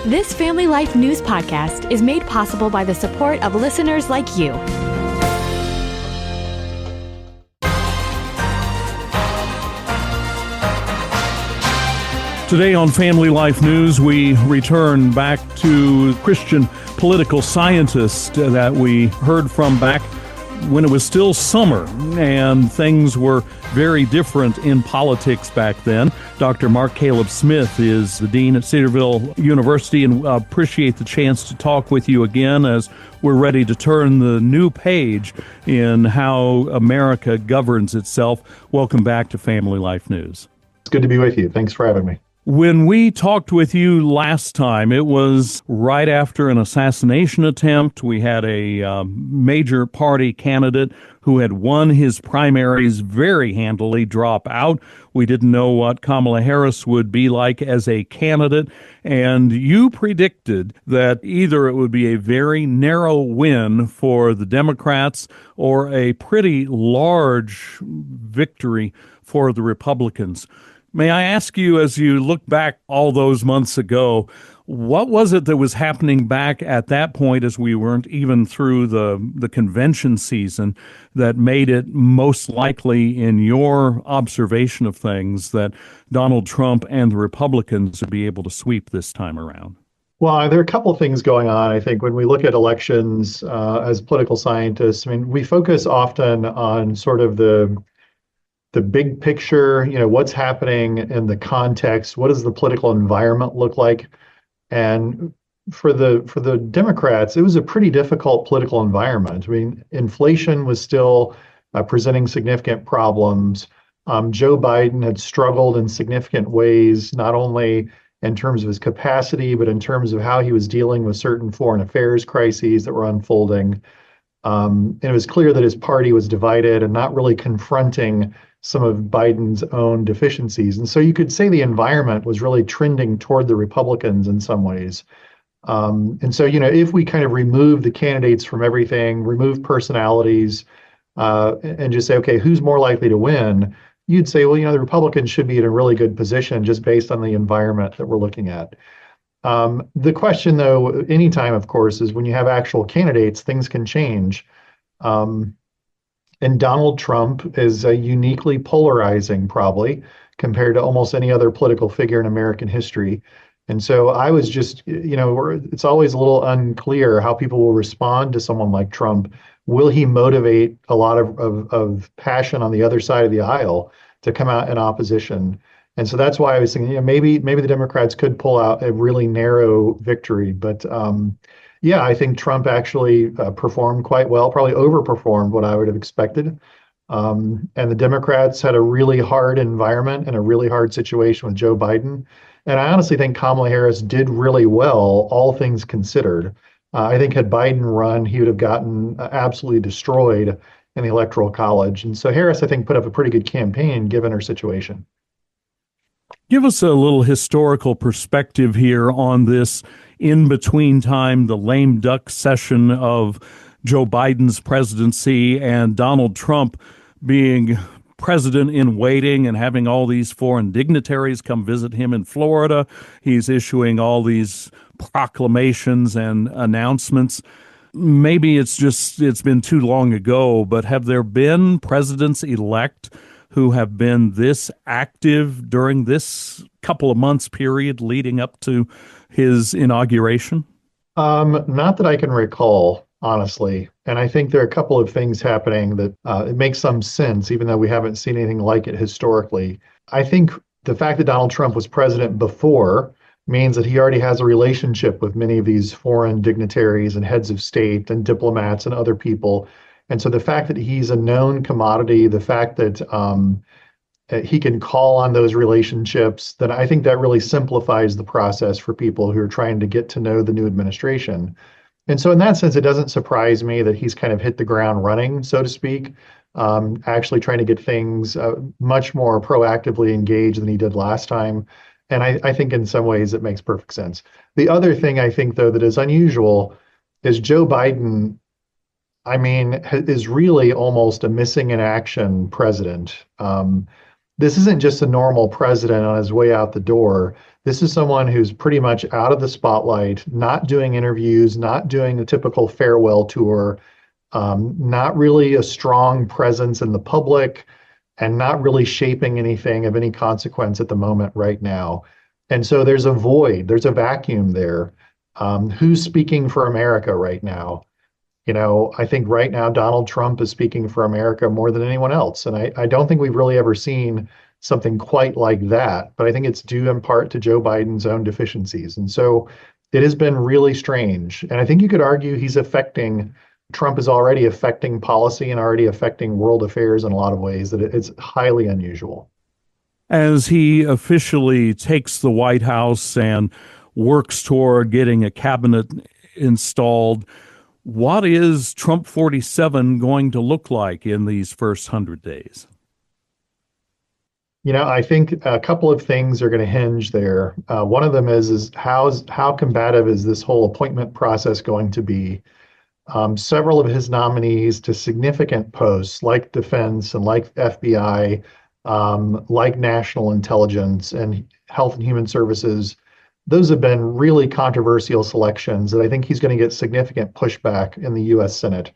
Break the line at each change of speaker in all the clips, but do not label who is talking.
This Family Life News podcast is made possible by the support of listeners like you.
Today on Family Life News, we return back to Christian political scientist that we heard from back when it was still summer and things were very different in politics back then. Dr. Mark Caleb Smith is the dean at Cedarville University, and appreciate the chance to talk with you again as we're ready to turn the new page in how America governs itself. Welcome back to Family Life News.
It's good to be with you. Thanks for having me.
When we talked with you last time, it was right after an assassination attempt. We had a major party candidate who had won his primaries very handily drop out. We didn't know what Kamala Harris would be like as a candidate, and you predicted that either it would be a very narrow win for the Democrats or a pretty large victory for the Republicans. May I ask you, as you look back all those months ago, what was it that was happening back at that point, as we weren't even through the convention season, that made it most likely, in your observation of things, that Donald Trump and the Republicans would be able to sweep this time around?
Well, there are a couple of things going on. I think when we look at elections as political scientists, I mean, we focus often on sort of the big picture, what's happening in the context, what does the political environment look like? And for the Democrats, it was a pretty difficult political environment. I mean, inflation was still presenting significant problems. Joe Biden had struggled in significant ways, not only in terms of his capacity, but in terms of how he was dealing with certain foreign affairs crises that were unfolding. And it was clear that his party was divided and not really confronting some of Biden's own deficiencies. And so you could say the environment was really trending toward the Republicans in some ways. And so, if we kind of remove the candidates from everything, remove personalities, and just say, okay, who's more likely to win? You'd say, well, the Republicans should be in a really good position just based on the environment that we're looking at. The question, though, anytime, of course, is when you have actual candidates, things can change. And Donald Trump is uniquely polarizing, probably, compared to almost any other political figure in American history. And so I was just, it's always a little unclear how people will respond to someone like Trump. Will he motivate a lot of passion on the other side of the aisle to come out in opposition? And so that's why I was thinking, maybe the Democrats could pull out a really narrow victory. But yeah, I think Trump actually performed quite well, probably overperformed what I would have expected. And the Democrats had a really hard environment and a really hard situation with Joe Biden. And I honestly think Kamala Harris did really well, all things considered. I think had Biden run, he would have gotten absolutely destroyed in the Electoral College. And so Harris, I think, put up a pretty good campaign given her situation.
Give us a little historical perspective here on this in-between time, the lame duck session of Joe Biden's presidency and Donald Trump being president in waiting and having all these foreign dignitaries come visit him in Florida. He's issuing all these proclamations and announcements. Maybe it's been too long ago, but have there been presidents-elect who have been this active during this couple of months period leading up to his inauguration?
Not that I can recall, honestly. And I think there are a couple of things happening that it makes some sense, even though we haven't seen anything like it historically. I think the fact that Donald Trump was president before means that he already has a relationship with many of these foreign dignitaries and heads of state and diplomats and other people. And so the fact that he's a known commodity, the fact that he can call on those relationships, then I think that really simplifies the process for people who are trying to get to know the new administration. And so in that sense, it doesn't surprise me that he's kind of hit the ground running, so to speak, actually trying to get things much more proactively engaged than he did last time. And I think in some ways it makes perfect sense. The other thing I think, though, that is unusual is Joe Biden, is really almost a missing in action president. this isn't just a normal president on his way out the door. This is someone who's pretty much out of the spotlight, not doing interviews, not doing a typical farewell tour, not really a strong presence in the public, and not really shaping anything of any consequence at the moment right now. And so there's a void, there's a vacuum there. Who's speaking for America right now? I think right now Donald Trump is speaking for America more than anyone else. And I don't think we've really ever seen something quite like that. But I think it's due in part to Joe Biden's own deficiencies. And so it has been really strange. And I think you could argue Trump is already affecting policy and already affecting world affairs in a lot of ways, that it's highly unusual.
As he officially takes the White House and works toward getting a cabinet installed, what is Trump 47 going to look like in these first 100 days?
I think a couple of things are going to hinge there. One of them is how combative is this whole appointment process going to be? Several of his nominees to significant posts like defense and like FBI, like national intelligence and health and human services, those have been really controversial selections that I think he's going to get significant pushback in the US Senate.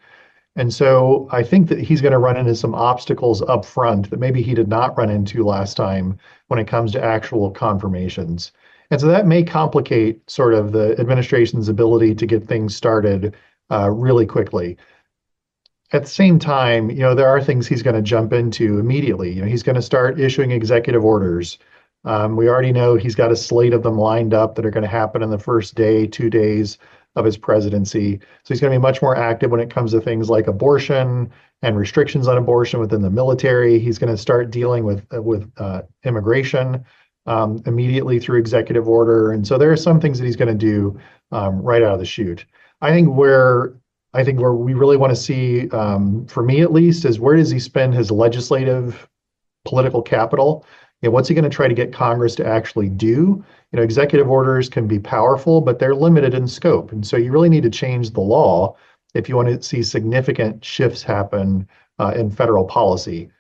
And so I think that he's going to run into some obstacles up front that maybe he did not run into last time when it comes to actual confirmations. And so that may complicate sort of the administration's ability to get things started really quickly. At the same time, there are things he's going to jump into immediately. He's going to start issuing executive orders. We already know he's got a slate of them lined up that are going to happen in the first day, 2 days of his presidency. So he's going to be much more active when it comes to things like abortion and restrictions on abortion within the military. He's going to start dealing with immigration immediately through executive order. And so there are some things that he's going to do right out of the chute. I think where we really want to see, for me at least, is where does he spend his legislative political capital? What's he going to try to get Congress to actually do? Executive orders can be powerful, but they're limited in scope. And so you really need to change the law if you want to see significant shifts happen in federal policy.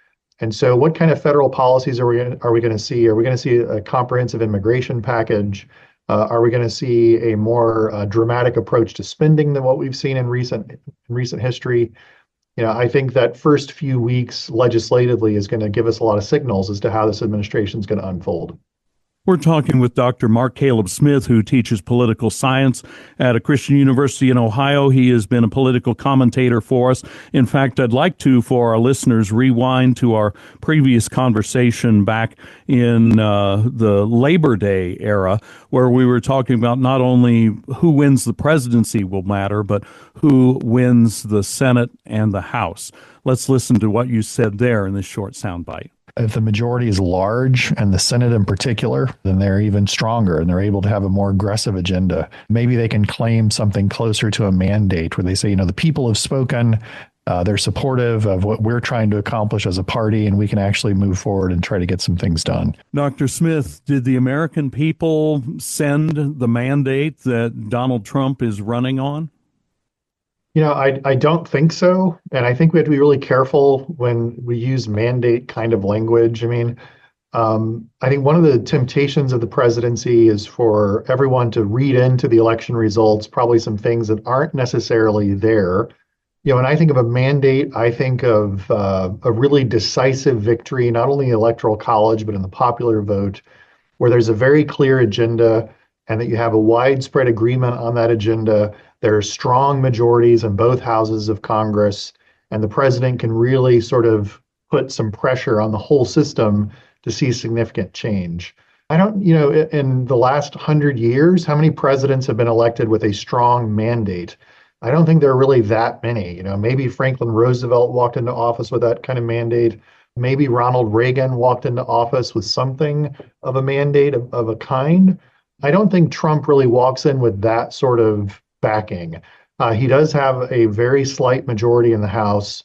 And so what kind of federal policies are we going to see? Are we going to see a comprehensive immigration package? Are we going to see a more dramatic approach to spending than what we've seen in recent history? I think that first few weeks legislatively is going to give us a lot of signals as to how this administration is going to unfold.
We're talking with Dr. Mark Caleb Smith, who teaches political science at a Christian university in Ohio. He has been a political commentator for us. In fact, I'd like to, for our listeners, rewind to our previous conversation back in the Labor Day era, where we were talking about not only who wins the presidency will matter, but who wins the Senate and the House. Let's listen to what you said there in this short soundbite.
If the majority is large, and the Senate in particular, then they're even stronger and they're able to have a more aggressive agenda. Maybe they can claim something closer to a mandate where they say, the people have spoken, they're supportive of what we're trying to accomplish as a party, and we can actually move forward and try to get some things done.
Dr. Smith, did the American people send the mandate that Donald Trump is running on?
I don't think so. And I think we have to be really careful when we use mandate kind of language. I think one of the temptations of the presidency is for everyone to read into the election results probably some things that aren't necessarily there. When I think of a mandate, I think of a really decisive victory, not only in the Electoral College, but in the popular vote, where there's a very clear agenda and that you have a widespread agreement on that agenda. There are strong majorities in both houses of Congress, and the president can really sort of put some pressure on the whole system to see significant change. I don't, in the last 100 years, how many presidents have been elected with a strong mandate? I don't think there are really that many. Maybe Franklin Roosevelt walked into office with that kind of mandate. Maybe Ronald Reagan walked into office with something of a mandate of a kind. I don't think Trump really walks in with that sort of backing. He does have a very slight majority in the House.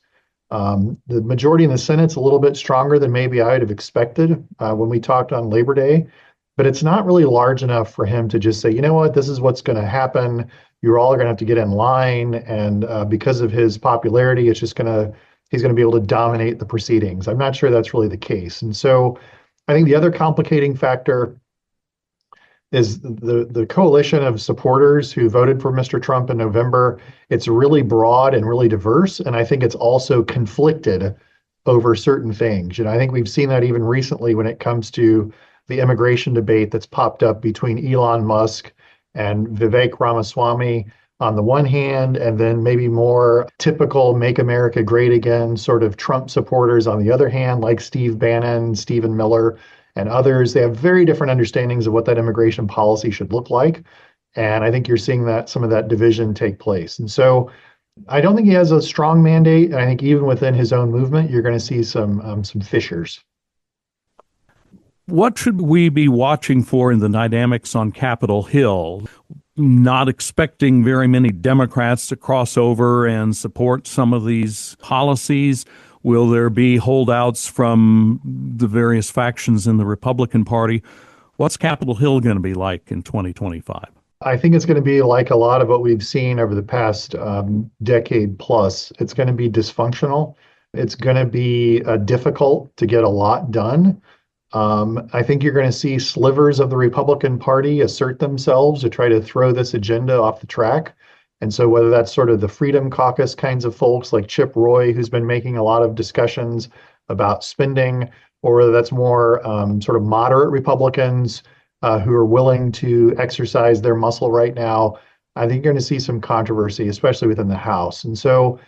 The majority in the Senate's a little bit stronger than maybe I would have expected when we talked on Labor Day, but it's not really large enough for him to just say, you know what, this is what's going to happen. You're all going to have to get in line. And because of his popularity, it's just going to he's going to be able to dominate the proceedings. I'm not sure that's really the case. And so I think the other complicating factor is the coalition of supporters who voted for Mr. Trump in November. It's really broad and really diverse, and I think it's also conflicted over certain things. I think we've seen that even recently when it comes to the immigration debate that's popped up between Elon Musk and Vivek Ramaswamy on the one hand, and then maybe more typical Make America Great Again sort of Trump supporters on the other hand, like Steve Bannon, Stephen Miller, and others. They have very different understandings of what that immigration policy should look like. And I think you're seeing that some of that division take place. And so I don't think he has a strong mandate. And I think even within his own movement, you're going to see some fissures.
What should we be watching for in the dynamics on Capitol Hill? Not expecting very many Democrats to cross over and support some of these policies. Will there be holdouts from the various factions in the Republican Party? What's Capitol Hill going to be like in 2025?
I think it's going to be like a lot of what we've seen over the past decade plus. It's going to be dysfunctional. It's going to be difficult to get a lot done. I think you're going to see slivers of the Republican Party assert themselves to try to throw this agenda off the track. And so whether that's sort of the Freedom Caucus kinds of folks like Chip Roy, who's been making a lot of discussions about spending, or whether that's more sort of moderate Republicans who are willing to exercise their muscle right now, I think you're going to see some controversy, especially within the House. And so,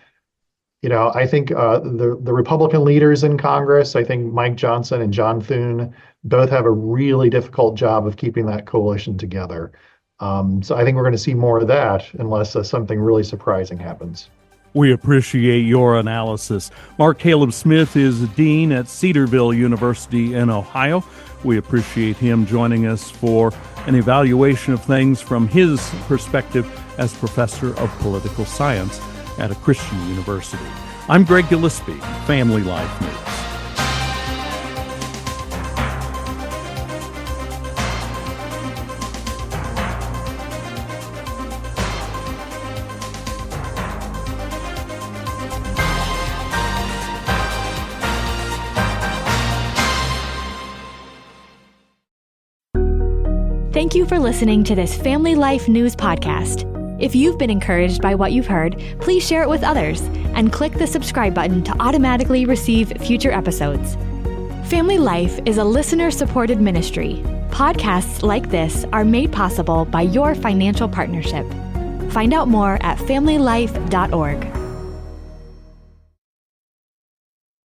I think the Republican leaders in Congress, I think Mike Johnson and John Thune both have a really difficult job of keeping that coalition together. So I think we're going to see more of that unless something really surprising happens.
We appreciate your analysis. Mark Caleb Smith is Dean at Cedarville University in Ohio. We appreciate him joining us for an evaluation of things from his perspective as professor of political science at a Christian university. I'm Greg Gillespie, Family Life News.
Thank you for listening to this Family Life News podcast. If you've been encouraged by what you've heard, please share it with others and click the subscribe button to automatically receive future episodes. Family Life is a listener-supported ministry. Podcasts like this are made possible by your financial partnership. Find out more at familylife.org.